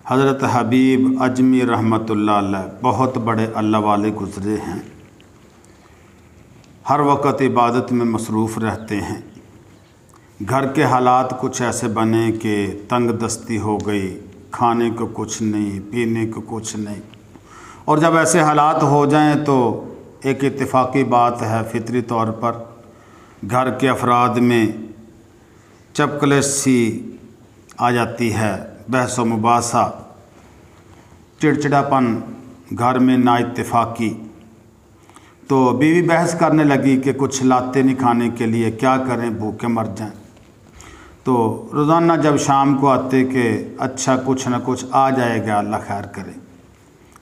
हज़रत हबीब अजमी रहमतुल्लाह अलैह बहुत बड़े अल्लाह वाले गुज़रे हैं। हर वक़्त इबादत में मसरूफ़ रहते हैं। घर के हालात कुछ ऐसे बने कि तंग दस्ती हो गई, खाने को कुछ नहीं, पीने को कुछ नहीं। और जब ऐसे हालात हो जाएं तो एक इत्तेफाकी बात है, फितरी तौर पर घर के अफराद में चपकलेश सी आ जाती है, बहस व मुबासा, चिड़चिड़ापन घर में ना इत्तेफाकी। तो बीवी बहस करने लगी कि कुछ लाते नहीं खाने के लिए, क्या करें, भूखे मर जाएं। तो रोज़ाना जब शाम को आते कि अच्छा कुछ ना कुछ आ जाएगा, अल्लाह खैर करे,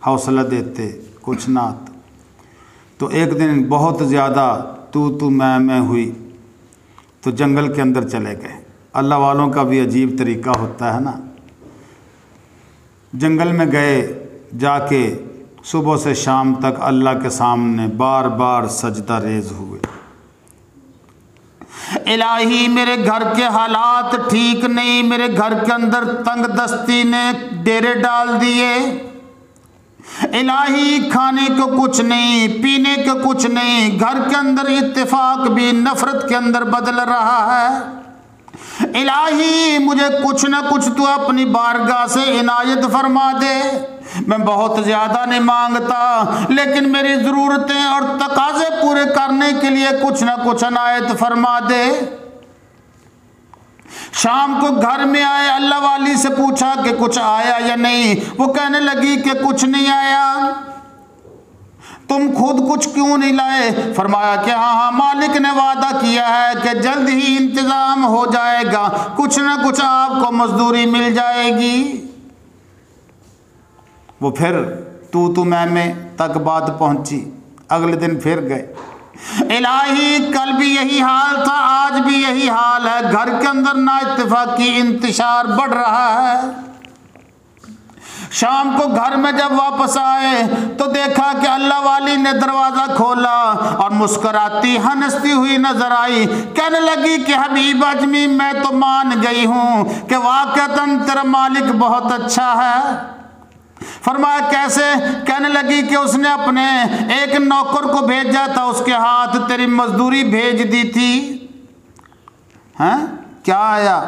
हौसला देते, कुछ ना आता। तो एक दिन बहुत ज़्यादा तू मैं हुई तो जंगल के अंदर चले गए। अल्लाह वालों का भी अजीब तरीका होता है ना। जंगल में गए, जाके सुबह से शाम तक अल्लाह के सामने बार बार सजदा रेज़ हुए। इलाही मेरे घर के हालात ठीक नहीं, मेरे घर के अंदर तंग दस्ती ने डेरे डाल दिए। इलाही खाने को कुछ नहीं, पीने को कुछ नहीं, घर के अंदर इत्तेफाक भी नफरत के अंदर बदल रहा है। इलाही मुझे कुछ न कुछ तू अपनी बारगाह से इनायत फरमा दे। मैं बहुत ज़्यादा नहीं मांगता, लेकिन मेरी ज़रूरतें और तकाज़े पूरे करने के लिए कुछ न कुछ इनायत फरमा दे। शाम को घर में आए, अल्लाह वाली से पूछा कि कुछ आया या नहीं। वो कहने लगी कि कुछ नहीं आया। तुम खुद कुछ क्यों नहीं लाए? फरमाया कि हाँ, मालिक ने वादा किया है कि जल्द ही इंतज़ाम हो जाएगा, कुछ ना कुछ आपको मजदूरी मिल जाएगी। वो फिर तू मैं तक बात पहुंची। अगले दिन फिर गए। इलाही कल भी यही हाल था, आज भी यही हाल है। घर के अंदर ना इत्तेफाकी इंतशार बढ़ रहा है। शाम को घर में जब वापस आए तो देखा कि अल्लाह वाली ने दरवाज़ा खोला और मुस्कुराती हंसती हुई नजर आई। कहने लगी कि हबीब अजमी, मैं तो मान गई हूँ कि वाक़अतन तेरा मालिक बहुत अच्छा है। फरमाया कैसे? कहने लगी कि उसने अपने एक नौकर को भेजा था, उसके हाथ तेरी मजदूरी भेज दी थी। हैं? क्या आया?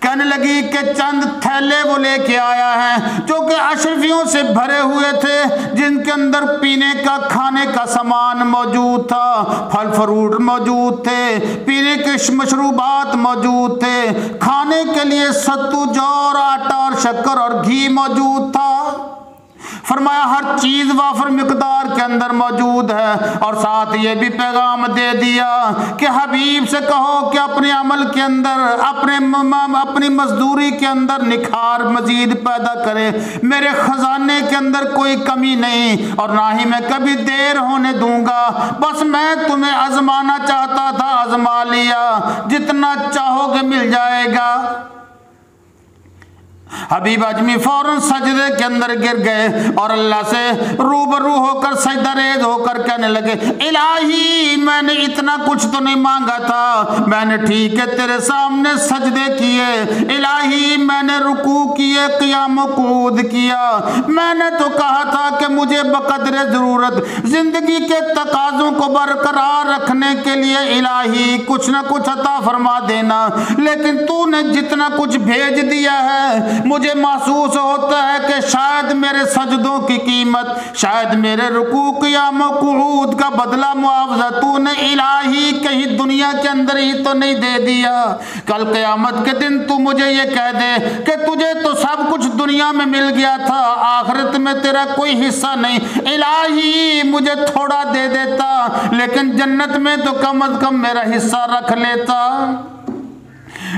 कहने लगी कि चंद थैले वो लेके आया है जो कि अशरफियों से भरे हुए थे, जिनके अंदर पीने का खाने का सामान मौजूद था, फल फ्रूट मौजूद थे, पीने के मशरूबात मौजूद थे, खाने के लिए सत्तू, जौ और आटा और शक्कर और घी मौजूद था। फरमाया हर चीज़ वाफर मिकदार के अंदर मौजूद है। और साथ ये भी पैगाम दे दिया कि हबीब से कहो कि अपने अमल के अंदर, अपनी मजदूरी के अंदर निखार मजीद पैदा करे। मेरे खजाने के अंदर कोई कमी नहीं और ना ही मैं कभी देर होने दूंगा। बस मैं तुम्हें आजमाना चाहता था, आजमा लिया, जितना चाहोगे मिल जाएगा। हबीब अजमी फौरन सजदे के अंदर गिर गए और अल्लाह से रूबरू होकर सजदा रेज़ होकर कहने लगे, इलाही मैंने इतना कुछ तो नहीं मांगा था, मैंने ठीक है तेरे सामने सजदे किए। इलाही मैंने रुकू किए, क़ियाम कूद किया। मैंने तो कहा था कि मुझे बकदरे ज़रूरत ज़िंदगी के तकाज़ों को बरकरार रखने के लिए इलाही कुछ न कुछ अता फरमा देना, लेकिन तूने जितना कुछ भेज दिया है मुझे महसूस होता है कि शायद मेरे सजदों की कीमत, शायद मेरे रुकू क़ियाम कुऊद का बदला मुआवजा तूने इलाही कहीं दुनिया के अंदर ही तो नहीं दे दिया। कल क़यामत के दिन तू मुझे ये कह दे कि तुझे तो सब कुछ दुनिया में मिल गया था, आखिरत में तेरा कोई हिस्सा नहीं। इलाही मुझे थोड़ा दे देता, लेकिन जन्नत में तो कम अज कम मेरा हिस्सा रख लेता।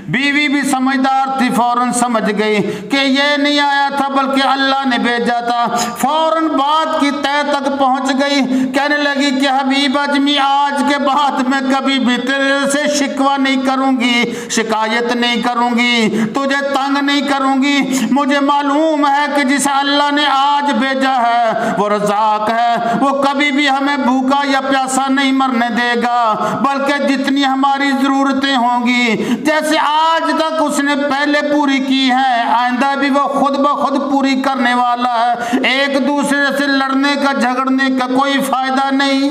बीवी भी समझदार थी, फौरन समझ गई कि ये नहीं आया था बल्कि अल्लाह ने भेजा था। फौरन बात की तह तक पहुंच गई। कहने लगी कि हबीब अजमी, आज के बाद मैं कभी भी तेरे से शिकवा नहीं करूंगी, शिकायत नहीं करूंगी, तुझे तंग नहीं करूंगी। मुझे मालूम है कि जिसे अल्लाह ने आज भेजा है वो रज़ाक है, वो कभी भी हमें भूखा या प्यासा नहीं मरने देगा, बल्कि जितनी हमारी ज़रूरतें होंगी, जैसे आज तक उसने पहले पूरी की है, आइंदा भी वो खुद ब खुद पूरी करने वाला है। एक दूसरे से लड़ने का झगड़ने का कोई फायदा नहीं।